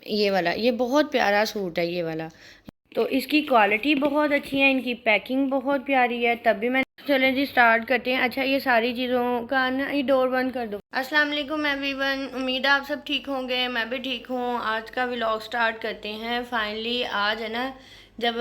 ये वाला, ये बहुत प्यारा सूट है ये वाला। तो इसकी क्वालिटी बहुत अच्छी है, इनकी पैकिंग बहुत प्यारी है। तब भी मैं चलें जी स्टार्ट करते हैं। अच्छा ये सारी चीज़ों का ना, ये डोर बंद कर दो। अस्सलाम वालेकुम एवरीवन, उम्मीद है आप सब ठीक होंगे, मैं भी ठीक हूँ। आज का व्लॉग स्टार्ट करते हैं। फाइनली आज है ना, जब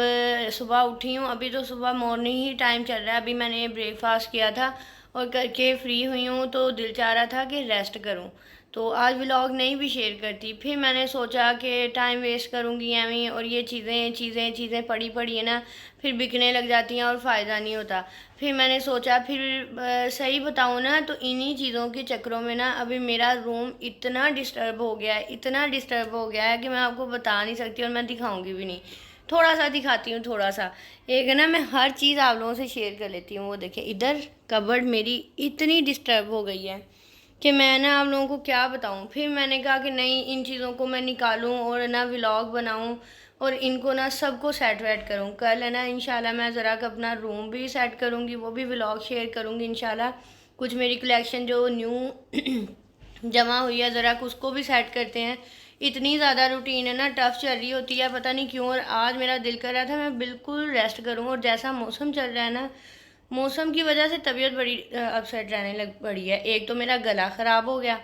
सुबह उठी हूँ, अभी तो सुबह मॉर्निंग ही टाइम चल रहा है। अभी मैंने ब्रेकफास्ट किया था और करके फ्री हुई हूँ, तो दिल चाह रहा था कि रेस्ट करूँ। तो आज व्लॉग नहीं भी शेयर करती, फिर मैंने सोचा कि टाइम वेस्ट करूँगी एवं, और ये चीज़ें पड़ी पड़ी है ना, फिर बिकने लग जाती हैं और फ़ायदा नहीं होता। फिर मैंने सोचा, फिर सही बताऊँ ना, तो इन्हीं चीज़ों के चक्करों में ना अभी मेरा रूम इतना डिस्टर्ब हो गया है, इतना डिस्टर्ब हो गया है कि मैं आपको बता नहीं सकती, और मैं दिखाऊंगी भी नहीं। थोड़ा सा दिखाती हूँ, थोड़ा सा। एक है ना, मैं हर चीज़ आप लोगों से शेयर कर लेती हूँ। वो देखिए, इधर कबर्ड मेरी इतनी डिस्टर्ब हो गई है कि मैं ना आप लोगों को क्या बताऊँ। फिर मैंने कहा कि नहीं, इन चीज़ों को मैं निकालूँ और ना व्लॉग बनाऊँ और इनको ना सबको सेट वेट करूँ। कल है ना इंशाल्लाह मैं ज़रा अपना रूम भी सेट करूँगी, वो भी व्लॉग शेयर करूँगी इंशाल्लाह। कुछ मेरी कलेक्शन जो न्यू जमा हुई है, ज़रा उसको भी सेट करते हैं। इतनी ज़्यादा रूटीन है ना, टफ चल रही होती है, पता नहीं क्यों। और आज मेरा दिल कर रहा था मैं बिल्कुल रेस्ट करूँ, और जैसा मौसम चल रहा है ना, मौसम की वजह से तबीयत बड़ी अपसेट रहने लग पड़ी है। एक तो मेरा गला ख़राब हो गया,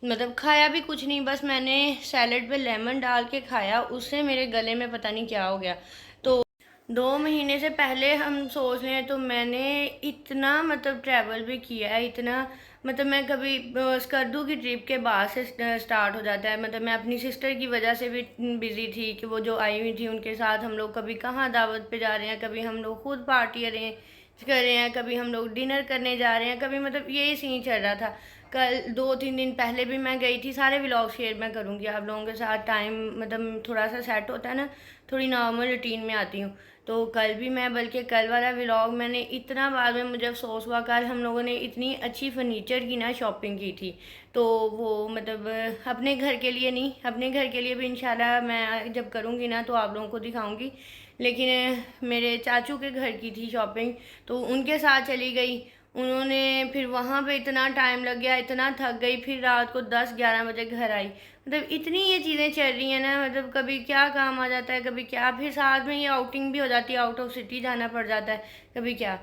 मतलब खाया भी कुछ नहीं, बस मैंने सैलड पे लेमन डाल के खाया, उससे मेरे गले में पता नहीं क्या हो गया। तो 2 महीने से पहले हम सोच रहे हैं, तो मैंने इतना मतलब ट्रैवल भी किया है, इतना मतलब मैं कभी स्कर्दू की ट्रिप के बाद से स्टार्ट हो जाता है। मतलब मैं अपनी सिस्टर की वजह से भी बिज़ी थी कि वो जो आई हुई थी उनके साथ हम लोग कभी कहाँ दावत पे जा रहे हैं, कभी हम लोग खुद पार्टी अरेंज कर रहे हैं, कभी हम लोग डिनर करने जा रहे हैं, कभी मतलब यही सीन चल रहा था। कल 2-3 दिन पहले भी मैं गई थी। सारे व्लॉग शेयर मैं करूँगी आप लोगों के साथ। टाइम मतलब थोड़ा सा सेट होता है ना, थोड़ी नॉर्मल रूटीन में आती हूँ। तो कल भी मैं, बल्कि कल वाला व्लॉग मैंने इतना, बाद में मुझे अफसोस हुआ, कल हम लोगों ने इतनी अच्छी फर्नीचर की ना शॉपिंग की थी। तो वो मतलब अपने घर के लिए नहीं, अपने घर के लिए भी इंशाल्लाह मैं जब करूँगी ना तो आप लोगों को दिखाऊँगी। लेकिन मेरे चाचू के घर की थी शॉपिंग, तो उनके साथ चली गई। उन्होंने फिर वहाँ पे इतना टाइम लग गया, इतना थक गई, फिर रात को 10-11 बजे घर आई। मतलब इतनी ये चीज़ें चल रही हैं ना, मतलब कभी क्या काम आ जाता है, कभी क्या, फिर साथ में ये आउटिंग भी हो जाती है, आउट ऑफ सिटी जाना पड़ जाता है, कभी क्या।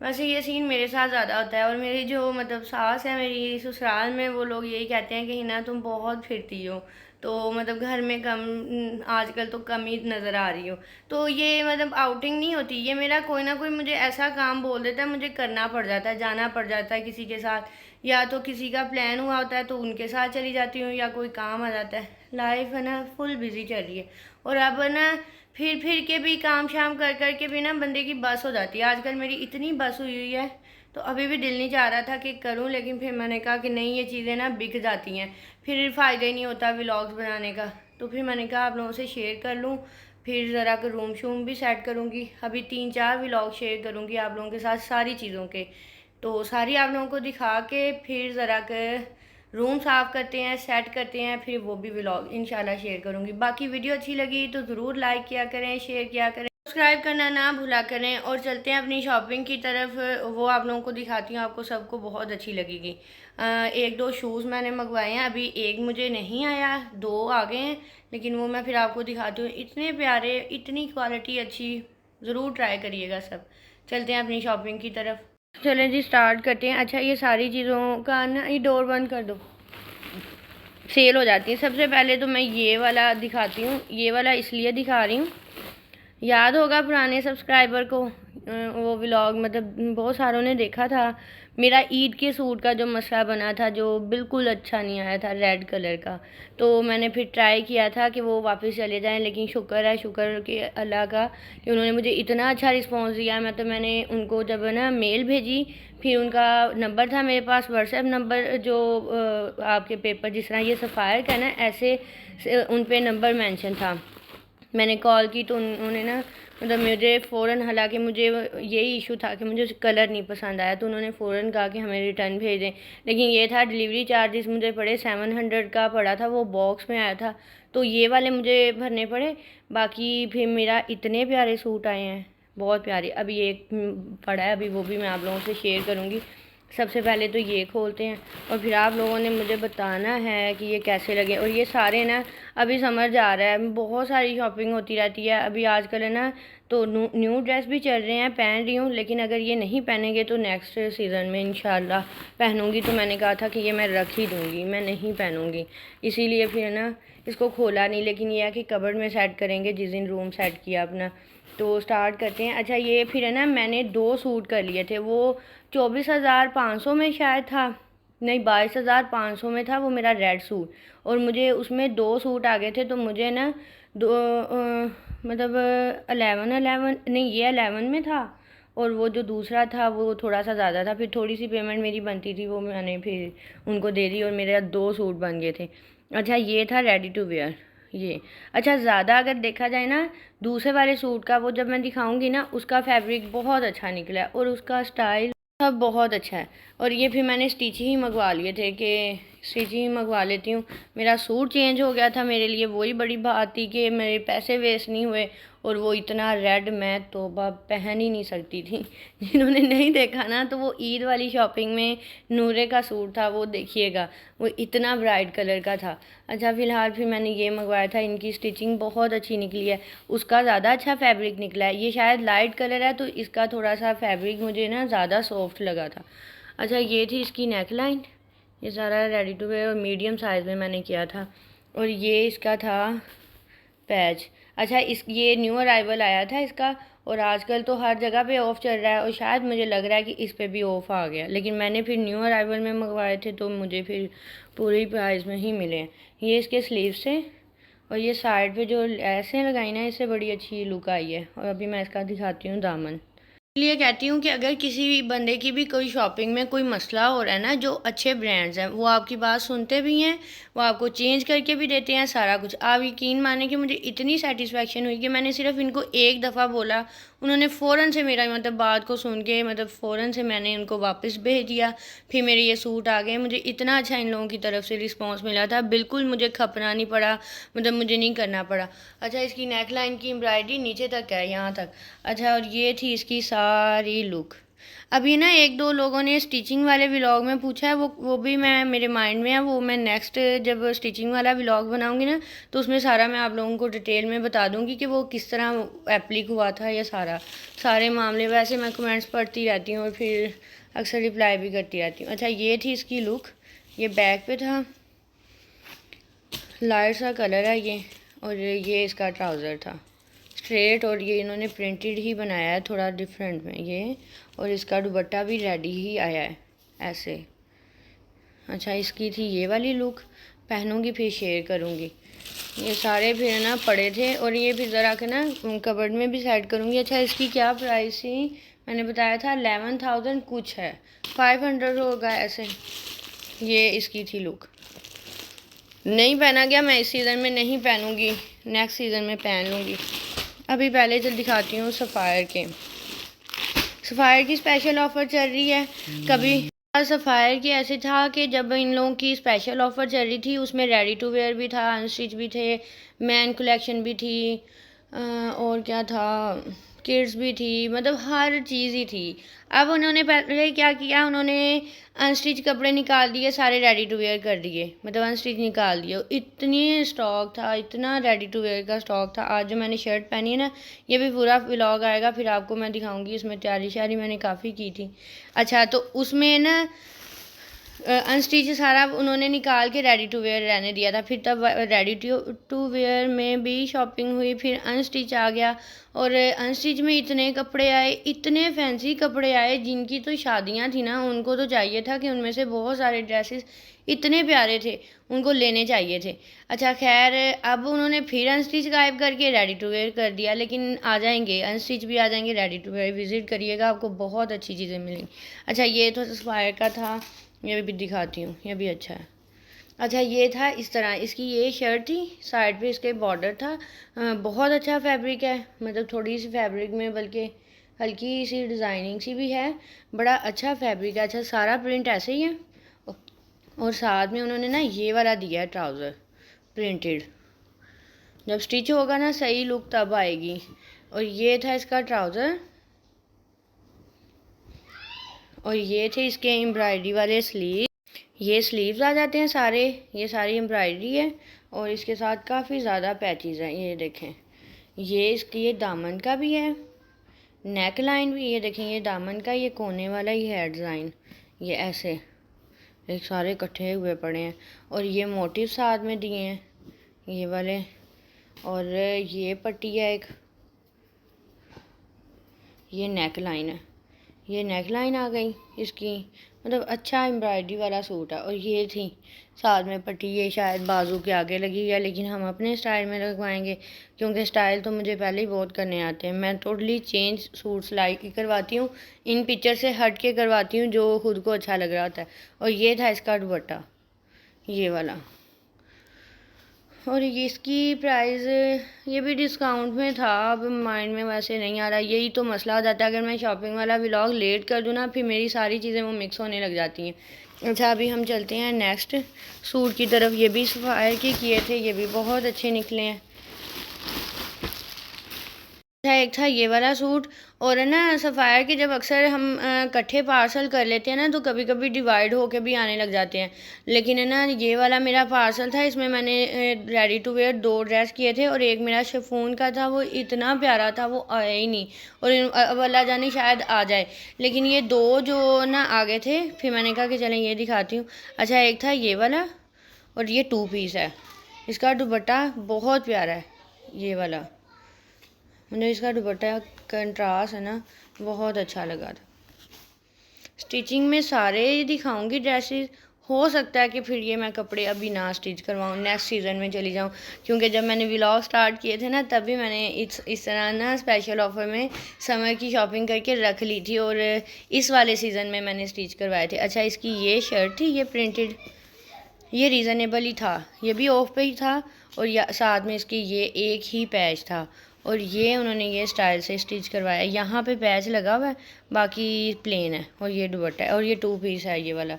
वैसे ये सीन मेरे साथ ज़्यादा होता है। और मेरी जो मतलब सास है मेरी ससुराल में, वो लोग यही कहते हैं कि हिना तुम बहुत फिरती हो, तो मतलब घर में कम, आजकल तो कम ही नज़र आ रही हो। तो ये मतलब आउटिंग नहीं होती, ये मेरा कोई ना कोई मुझे ऐसा काम बोल देता है, मुझे करना पड़ जाता है, जाना पड़ जाता है किसी के साथ, या तो किसी का प्लान हुआ होता है तो उनके साथ चली जाती हूँ, या कोई काम आ जाता है। लाइफ है ना फुल बिजी चल रही है। और अब ना फिर के भी काम शाम कर कर के भी ना बंदे की बस हो जाती है। आजकल मेरी इतनी बस हुई हुई है, तो अभी भी दिल नहीं चाह रहा था कि करूं, लेकिन फिर मैंने कहा कि नहीं, ये चीज़ें ना बिक जाती हैं, फिर फ़ायदा ही नहीं होता व्लॉग्स बनाने का। तो फिर मैंने कहा आप लोगों से शेयर कर लूँ। फिर ज़रा कर रूम शूम भी सेट करूँगी, अभी 3-4 व्लॉग शेयर करूँगी आप लोगों के साथ सारी चीज़ों के। तो सारी आप लोगों को दिखा के फिर ज़रा कर रूम साफ़ करते हैं, सेट करते हैं, फिर वो भी व्लॉग इंशाल्लाह शेयर करूँगी। बाकी वीडियो अच्छी लगी तो ज़रूर लाइक किया करें, शेयर किया करें, सब्सक्राइब करना ना भूला करें। और चलते हैं अपनी शॉपिंग की तरफ, वो आप लोगों को दिखाती हूँ, आपको सबको बहुत अच्छी लगेगी। 1-2 शूज़ मैंने मंगवाए हैं, अभी एक मुझे नहीं आया, 2 आ गए हैं, लेकिन वो मैं फिर आपको दिखाती हूँ। इतने प्यारे, इतनी क्वालिटी अच्छी, ज़रूर ट्राई करिएगा सब। चलते हैं अपनी शॉपिंग की तरफ। चलें जी स्टार्ट करते हैं। अच्छा ये सारी चीज़ों का ना, ये डोर बंद कर दो, सेल हो जाती है। सबसे पहले तो मैं ये वाला दिखाती हूँ। ये वाला इसलिए दिखा रही हूँ, याद होगा पुराने सब्सक्राइबर को, वो व्लॉग मतलब बहुत सारों ने देखा था, मेरा ईद के सूट का जो मसला बना था, जो बिल्कुल अच्छा नहीं आया था, रेड कलर का। तो मैंने फिर ट्राई किया था कि वो वापस चले जाएं, लेकिन शुक्र है, शुक्र के अल्लाह का, कि उन्होंने मुझे इतना अच्छा रिस्पॉन्स दिया। मतलब मैंने उनको जब ना मेल भेजी, फिर उनका नंबर था मेरे पास, व्हाट्सएप नंबर, जो आपके पेपर जिस तरह ये सफ़ायर का ना, ऐसे उन पर नंबर मेंशन था। मैंने कॉल की तो उन्होंने ना, मतलब मुझे फ़ौरन, हालांकि मुझे यही इशू था कि मुझे कलर नहीं पसंद आया, तो उन्होंने फ़ौरन कहा कि हमें रिटर्न भेज दें। लेकिन ये था, डिलीवरी चार्जेस मुझे पड़े, 700 का पड़ा था, वो बॉक्स में आया था, तो ये वाले मुझे भरने पड़े। बाकी फिर मेरा इतने प्यारे सूट आए हैं, बहुत प्यारे। अभी एक पड़ा है, अभी वो भी मैं आप लोगों से शेयर करूँगी। सबसे पहले तो ये खोलते हैं और फिर आप लोगों ने मुझे बताना है कि ये कैसे लगे। और ये सारे ना अभी समर जा रहा है, बहुत सारी शॉपिंग होती रहती है अभी आजकल है ना, तो न्यू ड्रेस भी चल रहे हैं, पहन रही हूँ, लेकिन अगर ये नहीं पहनेंगे तो नेक्स्ट सीज़न में इंशाल्लाह पहनूँगी। तो मैंने कहा था कि ये मैं रख ही दूँगी, मैं नहीं पहनूँगी, इसीलिए फिर ना इसको खोला नहीं। लेकिन ये है कि कबर्ड में सेट करेंगे जिस दिन रूम सेट किया अपना। तो स्टार्ट करते हैं। अच्छा ये फिर है ना, मैंने 2 सूट कर लिए थे, वो 24,500 में शायद था, नहीं 22,500 में था वो मेरा रेड सूट, और मुझे उसमें 2 सूट आ गए थे। तो मुझे ना दो मतलब 11 नहीं, ये 11 में था, और वो जो दूसरा था वो थोड़ा सा ज़्यादा था। फिर थोड़ी सी पेमेंट मेरी बनती थी, वो मैंने फिर उनको दे दी और मेरे 2 सूट बन गए थे। अच्छा ये था रेडी टू वेयर ये। अच्छा ज़्यादा अगर देखा जाए ना, दूसरे वाले सूट का वो जब मैं दिखाऊंगी ना, उसका फैब्रिक बहुत अच्छा निकला है और उसका स्टाइल सब बहुत अच्छा है। और ये फिर मैंने स्टिच ही मंगवा लिए थे कि स्टिच ही मंगवा लेती हूँ। मेरा सूट चेंज हो गया था, मेरे लिए वही बड़ी बात थी कि मेरे पैसे वेस्ट नहीं हुए। और वो इतना रेड मैं तौबा पहन ही नहीं सकती थी। जिन्होंने नहीं देखा ना, तो वो ईद वाली शॉपिंग में नूरे का सूट था, वो देखिएगा, वो इतना ब्राइट कलर का था। अच्छा फ़िलहाल फिर मैंने ये मंगवाया था, इनकी स्टिचिंग बहुत अच्छी निकली है, उसका ज़्यादा अच्छा फैब्रिक निकला है। ये शायद लाइट कलर है तो इसका थोड़ा सा फैब्रिक मुझे ना ज़्यादा सॉफ्ट लगा था। अच्छा ये थी इसकी नेक लाइन, ये सारा रेडी टू वेयर और मीडियम साइज़ में मैंने किया था। और ये इसका था पैच। अच्छा इस ये न्यू अराइवल आया था इसका, और आजकल तो हर जगह पे ऑफ़ चल रहा है, और शायद मुझे लग रहा है कि इस पे भी ऑफ़ आ गया, लेकिन मैंने फिर न्यू अराइवल में मंगवाए थे तो मुझे फिर पूरी प्राइस में ही मिले हैं। ये इसके स्लीव्स हैं, और ये साइड पे जो ऐसे लगाई ना, इससे बड़ी अच्छी लुक आई है। और अभी मैं इसका दिखाती हूँ दामन। इसलिए कहती हूँ कि अगर किसी भी बंदे की भी कोई शॉपिंग में कोई मसला हो रहा है ना, जो अच्छे ब्रांड्स हैं वो आपकी बात सुनते भी हैं, वो आपको चेंज करके भी देते हैं सारा कुछ। आप यकीन माने कि मुझे इतनी सेटिस्फेक्शन हुई कि मैंने सिर्फ इनको एक दफ़ा बोला, उन्होंने फ़ौरन से मेरा मतलब बात को सुन के मतलब फ़ौरन से मैंने उनको वापस भेज दिया। फिर मेरे ये सूट आ गए। मुझे इतना अच्छा इन लोगों की तरफ से रिस्पॉन्स मिला था, बिल्कुल मुझे खपना नहीं पड़ा, मतलब मुझे नहीं करना पड़ा। अच्छा इसकी नेक लाइन की एम्ब्रॉयडरी नीचे तक है, यहाँ तक। अच्छा और ये थी इसकी सारी लुक। अभी ना 1-2 लोगों ने स्टिचिंग वाले व्लॉग में पूछा है, वो भी मैं मेरे माइंड में है, वो मैं नेक्स्ट जब स्टिचिंग वाला व्लॉग बनाऊंगी ना, तो उसमें सारा मैं आप लोगों को डिटेल में बता दूंगी कि वो किस तरह एप्लिक हुआ था, या सारे मामले। वैसे मैं कमेंट्स पढ़ती रहती हूँ और फिर अक्सर रिप्लाई भी करती रहती हूँ। अच्छा ये थी इसकी लुक, ये बैक पे था, लाइट सा कलर है ये, और ये इसका ट्राउज़र था स्ट्रेट, और ये इन्होंने प्रिंटेड ही बनाया है थोड़ा डिफरेंट में ये, और इसका दुपट्टा भी रेडी ही आया है ऐसे। अच्छा इसकी थी ये वाली लुक, पहनूंगी फिर शेयर करूंगी। ये सारे फिर ना पड़े थे, और ये फिर ज़रा के ना कबर्ड में भी सेट करूंगी। अच्छा इसकी क्या प्राइस थी, मैंने बताया था 11,000 कुछ है, 500 होगा ऐसे। ये इसकी थी लुक, नहीं पहना गया, मैं इस सीज़न में नहीं पहनूंगी, नेक्स्ट सीज़न में पहन लूँगी। अभी पहले चल दिखाती हूँ सफ़ायर की स्पेशल ऑफ़र चल रही है। कभी सफ़ायर की ऐसे था कि जब इन लोगों की स्पेशल ऑफ़र चल रही थी, उसमें रेडी टू वेयर भी था, अनस्टिच भी थे, मैन कलेक्शन भी थी, और क्या था, किड्स भी थी, मतलब हर चीज़ ही थी। अब उन्होंने पहले क्या किया, उन्होंने अनस्टिच कपड़े निकाल दिए, सारे रेडी टू वेयर कर दिए, मतलब अनस्टिच निकाल दिए। इतनी स्टॉक था, इतना रेडी टू वेयर का स्टॉक था। आज जो मैंने शर्ट पहनी है ना, ये भी पूरा व्लॉग आएगा, फिर आपको मैं दिखाऊंगी, इसमें तैयारी शारी मैंने काफ़ी की थी। अच्छा तो उसमें ना अनस्टिच सारा उन्होंने निकाल के रेडी टू वेयर रहने दिया था, फिर तब रेडी टू वेयर में भी शॉपिंग हुई, फिर अनस्टिच आ गया। और अनस्टिच में इतने कपड़े आए, इतने फैंसी कपड़े आए, जिनकी तो शादियां थी ना, उनको तो चाहिए था कि उनमें से बहुत सारे ड्रेसेस इतने प्यारे थे, उनको लेने चाहिए थे। अच्छा खैर अब उन्होंने फिर अनस्टिच गायब करके रेडी टू वेयर कर दिया, लेकिन आ जाएंगे अनस्टिच भी आ जाएंगे, रेडी टू वेयर विज़िट करिएगा, आपको बहुत अच्छी चीज़ें मिलेंगी। अच्छा ये तो सफ़ायर का था, ये भी दिखाती हूँ, ये भी अच्छा है। अच्छा ये था इस तरह, इसकी ये शर्ट थी, साइड पे इसके बॉर्डर था, बहुत अच्छा फैब्रिक है, मतलब थोड़ी सी फैब्रिक में बल्कि हल्की सी डिज़ाइनिंग सी भी है, बड़ा अच्छा फैब्रिक है। अच्छा सारा प्रिंट ऐसे ही है, और साथ में उन्होंने ना ये वाला दिया है ट्राउज़र प्रिंटेड, जब स्टिच होगा ना सही लुक तब आएगी। और ये था इसका ट्राउज़र, और ये थे इसके एम्ब्रॉयडरी वाले स्लीव। ये स्लीव्स आ जाते हैं सारे, ये सारी एम्ब्रॉयडरी है और इसके साथ काफ़ी ज़्यादा पैचेस हैं। ये देखें, ये इसकी ये दामन का भी है, नेक लाइन भी। ये देखें, ये दामन का ये कोने वाला ही है डिज़ाइन, ये ऐसे एक सारे इकट्ठे हुए पड़े हैं। और ये मोटिव साथ में दिए हैं ये वाले। और ये पट्टी है एक, ये नेक लाइन है, ये नेक लाइन आ गई इसकी, मतलब अच्छा एम्ब्रॉयडरी वाला सूट है। और ये थी साथ में पट्टी, ये शायद बाजू के आगे लगी हुई है, लेकिन हम अपने स्टाइल में लगवाएंगे क्योंकि स्टाइल तो मुझे पहले ही बहुत करने आते हैं। मैं टोटली चेंज सूट सिलाई की करवाती हूँ, इन पिक्चर से हट के करवाती हूँ जो खुद को अच्छा लग रहा होता है। और ये था इसका दुपट्टा, ये वाला। और ये इसकी प्राइस, ये भी डिस्काउंट में था, अब माइंड में वैसे नहीं आ रहा। यही तो मसला हो जाता है, अगर मैं शॉपिंग वाला व्लॉग लेट कर दूँ ना, फिर मेरी सारी चीज़ें वो मिक्स होने लग जाती हैं। अच्छा, अभी हम चलते हैं नेक्स्ट सूट की तरफ। ये भी सफ़ायर के किए थे, ये भी बहुत अच्छे निकले हैं। एक था ये वाला सूट। और है ना, सफ़ायर के जब अक्सर हम इकट्ठे पार्सल कर लेते हैं ना, तो कभी कभी डिवाइड होके भी आने लग जाते हैं। लेकिन है ना, ये वाला मेरा पार्सल था, इसमें मैंने रेडी टू वेयर 2 ड्रेस किए थे और एक मेरा शिफॉन का था। वो इतना प्यारा था, वो आया ही नहीं। और अब अल्लाह जाने शायद आ जाए, लेकिन ये 2 जो ना आ गए थे, फिर मैंने कहा कि चलें ये दिखाती हूँ। अच्छा, एक था ये वाला और ये 2 पीस है। इसका दुपट्टा बहुत प्यारा है, ये वाला, मुझे इसका दुपट्टा कंट्रास्ट है ना, बहुत अच्छा लगा था। स्टिचिंग में सारे दिखाऊंगी ड्रेसेस। हो सकता है कि फिर ये मैं कपड़े अभी ना स्टिच करवाऊँ, नेक्स्ट सीज़न में चली जाऊँ, क्योंकि जब मैंने व्लॉग स्टार्ट किए थे ना, तभी मैंने इस तरह ना स्पेशल ऑफ़र में समर की शॉपिंग करके रख ली थी और इस वाले सीज़न में मैंने स्टिच करवाए थे। अच्छा, इसकी ये शर्ट थी, ये प्रिंटेड, ये रीज़नेबल ही था, ये भी ऑफ पे ही था। और साथ में इसकी ये एक ही पैच था और ये उन्होंने ये स्टाइल से स्टिच करवाया। यहाँ पे पैच लगा हुआ है, बाकी प्लेन है। और ये दुपट्टा है और ये 2 पीस है, ये वाला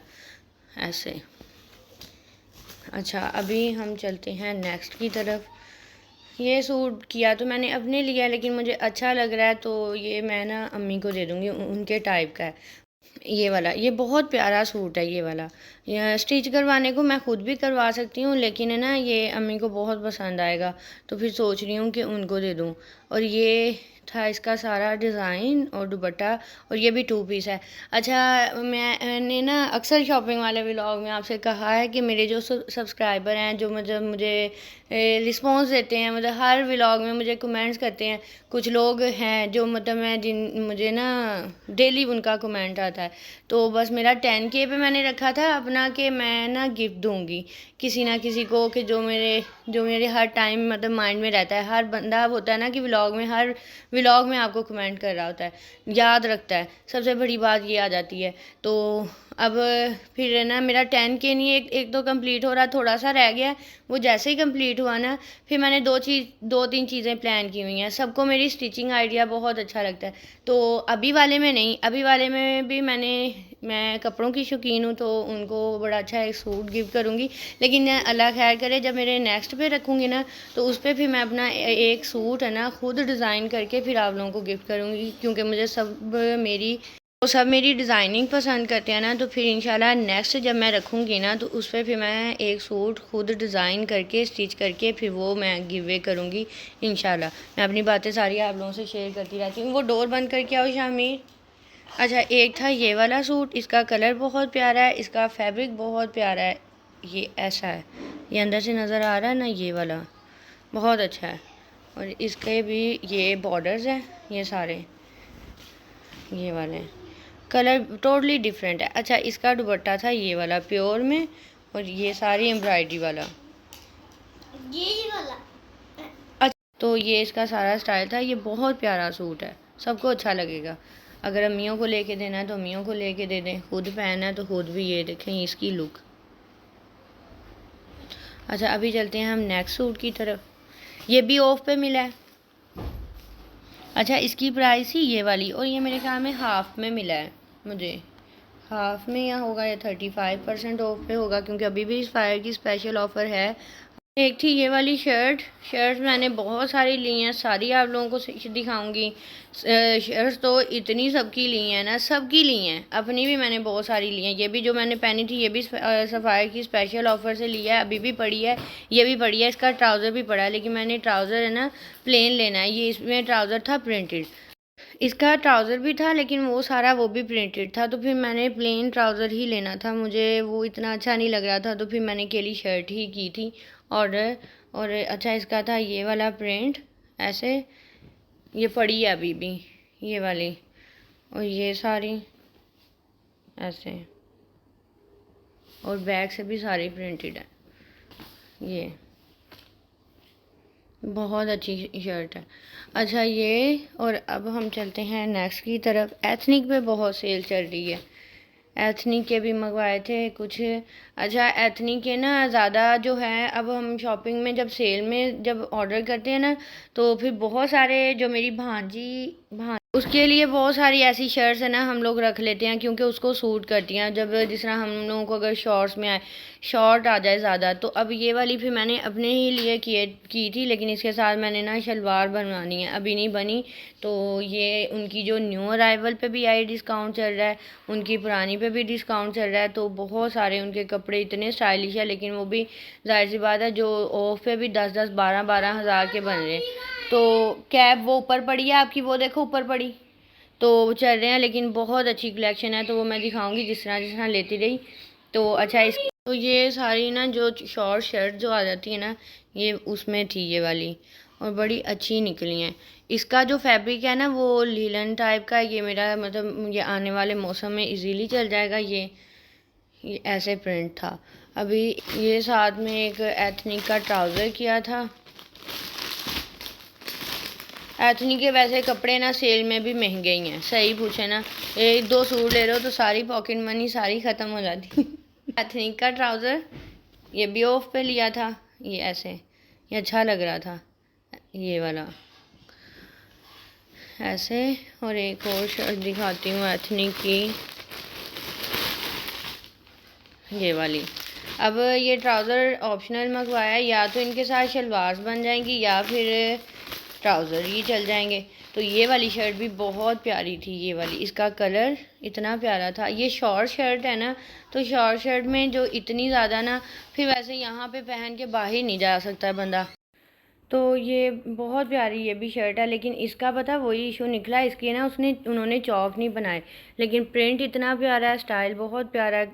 ऐसे। अच्छा, अभी हम चलते हैं नेक्स्ट की तरफ। ये सूट किया तो मैंने अपने लिया, लेकिन मुझे अच्छा लग रहा है तो ये मैं ना अम्मी को दे दूँगी, उनके टाइप का है ये वाला। ये बहुत प्यारा सूट है ये वाला। ये स्टिच करवाने को मैं ख़ुद भी करवा सकती हूँ, लेकिन है ना, ये अम्मी को बहुत पसंद आएगा, तो फिर सोच रही हूँ कि उनको दे दूँ। और ये था इसका सारा डिज़ाइन और दुपट्टा। और ये भी 2 पीस है। अच्छा, मैंने ना अक्सर शॉपिंग वाले व्लॉग में आपसे कहा है कि मेरे जो सब्सक्राइबर हैं, जो मुझे रिस्पॉन्स देते हैं, मतलब हर व्लॉग में मुझे कमेंट्स करते हैं, कुछ लोग हैं जो मतलब मुझे ना डेली उनका कमेंट आता है। तो बस मेरा 10K पे मैंने रखा था अपना कि मैं ना गिफ्ट दूंगी किसी ना किसी को, कि जो मेरे हर टाइम मतलब माइंड में रहता है। हर बंदा होता है ना कि हर व्लॉग में आपको कमेंट कर रहा होता है, याद रखता है, सबसे बड़ी बात ये आ जाती है। तो अब फिर है ना, मेरा 10K नहीं, एक तो कंप्लीट हो रहा, थोड़ा सा रह गया। वो जैसे ही कंप्लीट हुआ ना, फिर मैंने 2-3 चीज़ें प्लान की हुई हैं। सबको मेरी स्टिचिंग आइडिया बहुत अच्छा लगता है, तो अभी वाले में नहीं, अभी वाले में भी मैं कपड़ों की शौकीन हूँ, तो उनको बड़ा अच्छा एक सूट गिफ्ट करूँगी। लेकिन अल्लाह खैर करे, जब मेरे नेक्स्ट पे रखूँगी ना, तो उस पर फिर मैं अपना एक सूट है ना खुद डिज़ाइन करके फिर आप लोगों को गिफ्ट करूँगी, क्योंकि मुझे सब मेरी डिज़ाइनिंग पसंद करते हैं ना। तो फिर इंशाल्लाह नेक्स्ट जब मैं रखूँगी ना, तो उस पर फिर मैं एक सूट खुद डिज़ाइन करके स्टिच करके फिर वो मैं गिव वे करूँगी इंशाल्लाह। मैं अपनी बातें सारी आप लोगों से शेयर करती रहती हूँ। वो डोर बंद करके आओ शामिर। अच्छा, एक था ये वाला सूट, इसका कलर बहुत प्यारा है, इसका फैब्रिक बहुत प्यारा है। ये ऐसा है, ये अंदर से नज़र आ रहा है ना, ये वाला बहुत अच्छा है। और इसके भी ये बॉर्डर्स हैं, ये सारे ये वाले कलर टोटली डिफरेंट है। अच्छा, इसका दुपट्टा था ये वाला प्योर में, और ये सारी एम्ब्रॉयडरी वाला, ये वाला। अच्छा, तो ये इसका सारा स्टाइल था। ये बहुत प्यारा सूट है, सबको अच्छा लगेगा। अगर अम्मियों को लेके देना है तो अम्मियों को लेके दे दें, खुद पहनना है तो खुद भी। ये देखें इसकी लुक। अच्छा, अभी चलते हैं हम नेक्स्ट सूट की तरफ। ये भी ऑफ पे मिला है। अच्छा, इसकी प्राइस ही ये वाली, और ये मेरे ख्याल में हाफ़ में मिला है मुझे, हाफ़ में या होगा या 35% ऑफ पे होगा, क्योंकि अभी भी इस फायर की स्पेशल ऑफ़र है। एक थी ये वाली शर्ट मैंने बहुत सारी ली हैं, सारी आप लोगों को दिखाऊंगी। शर्ट्स तो इतनी सबकी ली हैं ना, सबकी ली हैं, अपनी भी मैंने बहुत सारी ली हैं। ये भी जो मैंने पहनी थी ये भी सफ़ायर की स्पेशल ऑफ़र से लिया है, अभी भी पड़ी है, ये भी पड़ी है। इसका ट्राउज़र भी पड़ा है, लेकिन मैंने ट्राउज़र है ना प्लेन लेना है। ये इसमें ट्राउज़र था प्रिंटेड, इसका ट्राउज़र भी था लेकिन वो सारा वो भी प्रिंटेड था, तो फिर मैंने प्लेन ट्राउज़र ही लेना था, मुझे वो इतना अच्छा नहीं लग रहा था, तो फिर मैंने केली शर्ट ही की थी ऑर्डर। और अच्छा इसका था ये वाला प्रिंट, ऐसे ये पड़ी है अभी भी ये वाली, और ये सारी ऐसे, और बैक से भी सारी प्रिंटेड है। ये बहुत अच्छी शर्ट है। अच्छा ये, और अब हम चलते हैं नेक्स्ट की तरफ। एथनिक पे बहुत सेल चल रही है, एथनिक के भी मंगवाए थे कुछ। अच्छा एथनिक के ना ज़्यादा जो है, अब हम शॉपिंग में जब सेल में जब ऑर्डर करते हैं ना, तो फिर बहुत सारे जो मेरी भांजी उसके लिए बहुत सारी ऐसी शर्ट्स है ना हम लोग रख लेते हैं, क्योंकि उसको सूट करती हैं। जब जिस तरह हम लोगों को अगर शॉर्ट्स में आए, शॉर्ट आ जाए ज़्यादा, तो अब ये वाली फिर मैंने अपने ही लिए की थी, लेकिन इसके साथ मैंने ना शलवार बनवानी है, अभी नहीं बनी। तो ये उनकी जो न्यू अराइवल पे भी आई डिस्काउंट चल रहा है, उनकी पुरानी पे भी डिस्काउंट चल रहा है, तो बहुत सारे उनके कपड़े इतने स्टाइलिश है, लेकिन वो भी जाहिर सी बात है जो ऑफ पे भी 10-10 12-12 हज़ार के बन रहे हैं। तो कैब वो ऊपर पड़ी है आपकी, वो देखो ऊपर पड़ी, तो चल रहे हैं, लेकिन बहुत अच्छी कलेक्शन है, तो वो मैं दिखाऊंगी जिस तरह लेती रही। तो अच्छा तो ये सारी ना जो शॉर्ट शर्ट जो आ जाती है ना, ये उसमें थी ये वाली, और बड़ी अच्छी निकली हैं। इसका जो फैब्रिक है ना वो लीलन टाइप का, ये मेरा मतलब ये आने वाले मौसम में इजीली चल जाएगा। ये ऐसे प्रिंट था। अभी ये साथ में एक एथनिक का ट्राउज़र किया था। एथनिक के वैसे कपड़े ना सेल में भी महंगे ही हैं, सही पूछे ना, एक दो सूट ले रहे हो तो सारी पॉकेट मनी सारी ख़त्म हो जाती। एथनिक का ट्राउज़र ये भी ऑफ पे लिया था, ये ऐसे, ये अच्छा लग रहा था ये वाला ऐसे। और एक और शर्ट दिखाती हूँ एथनिक की, ये वाली। अब ये ट्राउज़र ऑप्शनल मंगवाया है, या तो इनके साथ शलवार बन जाएंगी या फिर ट्राउज़र ही चल जाएंगे। तो ये वाली शर्ट भी बहुत प्यारी थी, ये वाली, इसका कलर इतना प्यारा था। ये शॉर्ट शर्ट है ना, तो शॉर्ट शर्ट में जो इतनी ज़्यादा ना, फिर वैसे यहाँ पे पहन के बाहर नहीं जा सकता बंदा। तो ये बहुत प्यारी ये भी शर्ट है, लेकिन इसका पता वही इशू निकला, इसके ना उन्होंने चौक नहीं बनाए, लेकिन प्रिंट इतना प्यारा है, स्टाइल बहुत प्यारा है,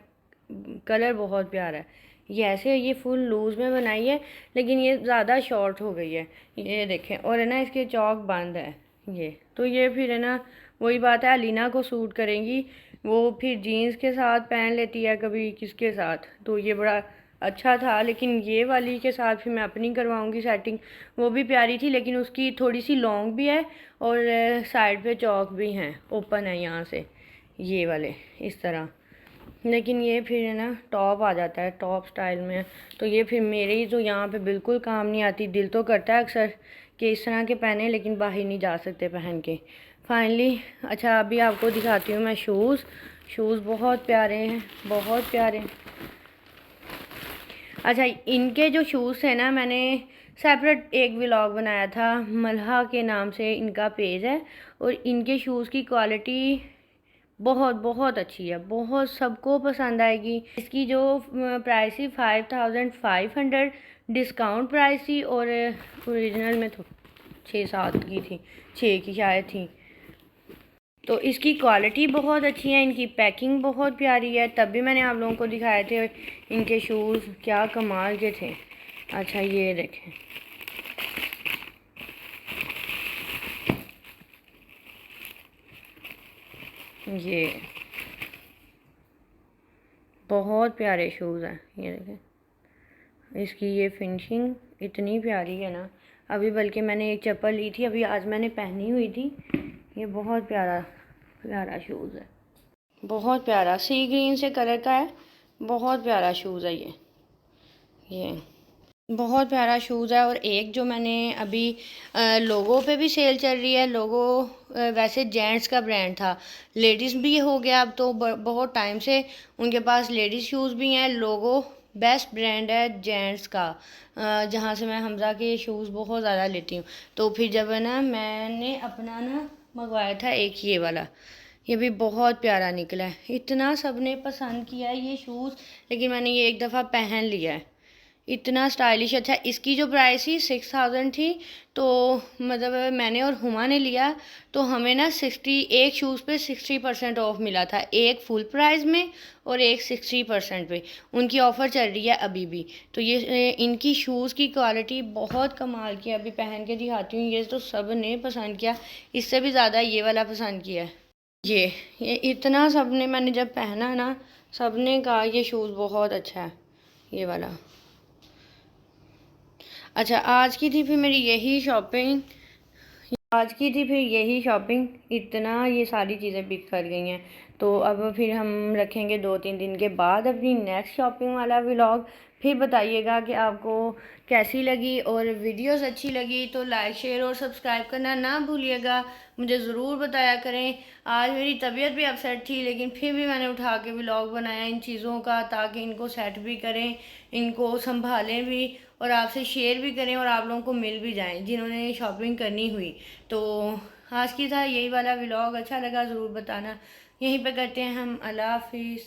कलर बहुत प्यारा है। ये ऐसे ये फुल लूज़ में बनाई है, लेकिन ये ज़्यादा शॉर्ट हो गई है, ये देखें, और है ना इसके चौक बंद है ये। तो ये फिर है ना वही बात है, अलीना को सूट करेंगी, वो फिर जीन्स के साथ पहन लेती है कभी किसके साथ, तो ये बड़ा अच्छा था। लेकिन ये वाली के साथ फिर मैं अपनी करवाऊंगी सेटिंग, वो भी प्यारी थी, लेकिन उसकी थोड़ी सी लॉन्ग भी है और साइड पे चौक भी हैं, ओपन है यहाँ से ये वाले इस तरह। लेकिन ये फिर है ना टॉप आ जाता है, टॉप स्टाइल में, तो ये फिर मेरे ही तो यहाँ पे बिल्कुल काम नहीं आती। दिल तो करता है अक्सर कि इस तरह के पहने, लेकिन बाहर नहीं जा सकते पहन के फाइनली। अच्छा अभी आपको दिखाती हूँ मैं शूज़ बहुत प्यारे हैं, बहुत प्यारे। अच्छा इनके जो शूज़ थे ना, मैंने सेपरेट एक व्लॉग बनाया था, मल्हा के नाम से इनका पेज है, और इनके शूज़ की क्वालिटी बहुत बहुत अच्छी है, बहुत सबको पसंद आएगी। इसकी जो प्राइस थी 5500, डिस्काउंट प्राइस थी, और ओरिजिनल में तो 6-7 की थी, 6 की शायद थी। तो इसकी क्वालिटी बहुत अच्छी है, इनकी पैकिंग बहुत प्यारी है, तब भी मैंने आप लोगों को दिखाए थे इनके शूज़ क्या कमाल के थे। अच्छा ये देखें, ये बहुत प्यारे शूज़ हैं, ये देखें, इसकी ये फिनिशिंग इतनी प्यारी है ना। अभी बल्कि मैंने एक चप्पल ली थी अभी, आज मैंने पहनी हुई थी, ये बहुत प्यारा प्यारा शूज़ है, बहुत प्यारा, सी ग्रीन से कलर का है, बहुत प्यारा शूज़ है ये बहुत प्यारा शूज़ है। और एक जो मैंने अभी लोगो पे भी सेल चल रही है, लोगो वैसे जेंट्स का ब्रांड था, लेडीज़ भी हो गया अब तो, बहुत टाइम से उनके पास लेडीज़ शूज़ भी हैं, लोगो बेस्ट ब्रांड है जेंट्स का, जहाँ से मैं हमज़ा के शूज़ बहुत ज़्यादा लेती हूँ। तो फिर जब है ना मैंने अपना ना मंगवाया था एक ये वाला, ये भी बहुत प्यारा निकला है, इतना सब ने पसंद किया है ये शूज़। लेकिन मैंने ये एक दफ़ा पहन लिया है, इतना स्टाइलिश अच्छा। इसकी जो प्राइस थी 6000 थी, तो मतलब मैंने और हुमा ने लिया तो हमें ना 60 एक शूज़ पे 60% ऑफ मिला था, एक फुल प्राइस में और एक 60% पे। उनकी ऑफ़र चल रही है अभी भी। तो ये इनकी शूज़ की क्वालिटी बहुत कमाल की है, अभी पहन के दिखाती हूँ। ये तो सब ने पसंद किया, इससे भी ज़्यादा ये वाला पसंद किया है। ये इतना सब ने, मैंने जब पहना ना सब ने कहा ये शूज़ बहुत अच्छा है, ये वाला। अच्छा, आज की थी फिर यही शॉपिंग, इतना ये सारी चीज़ें बिक कर गई हैं। तो अब फिर हम रखेंगे 2-3 दिन के बाद अपनी नेक्स्ट शॉपिंग वाला व्लॉग। फिर बताइएगा कि आपको कैसी लगी, और वीडियोस अच्छी लगी तो लाइक शेयर और सब्सक्राइब करना ना भूलिएगा। मुझे ज़रूर बताया करें। आज मेरी तबीयत भी अपसेट थी, लेकिन फिर भी मैंने उठा के व्लॉग बनाया इन चीज़ों का, ताकि इनको सेट भी करें, इनको संभालें भी, और आपसे शेयर भी करें, और आप लोगों को मिल भी जाएं जिन्होंने शॉपिंग करनी हुई। तो आज की था यही वाला व्लॉग, अच्छा लगा ज़रूर बताना। यहीं पे करते हैं हम, अल्लाह हाफिज़।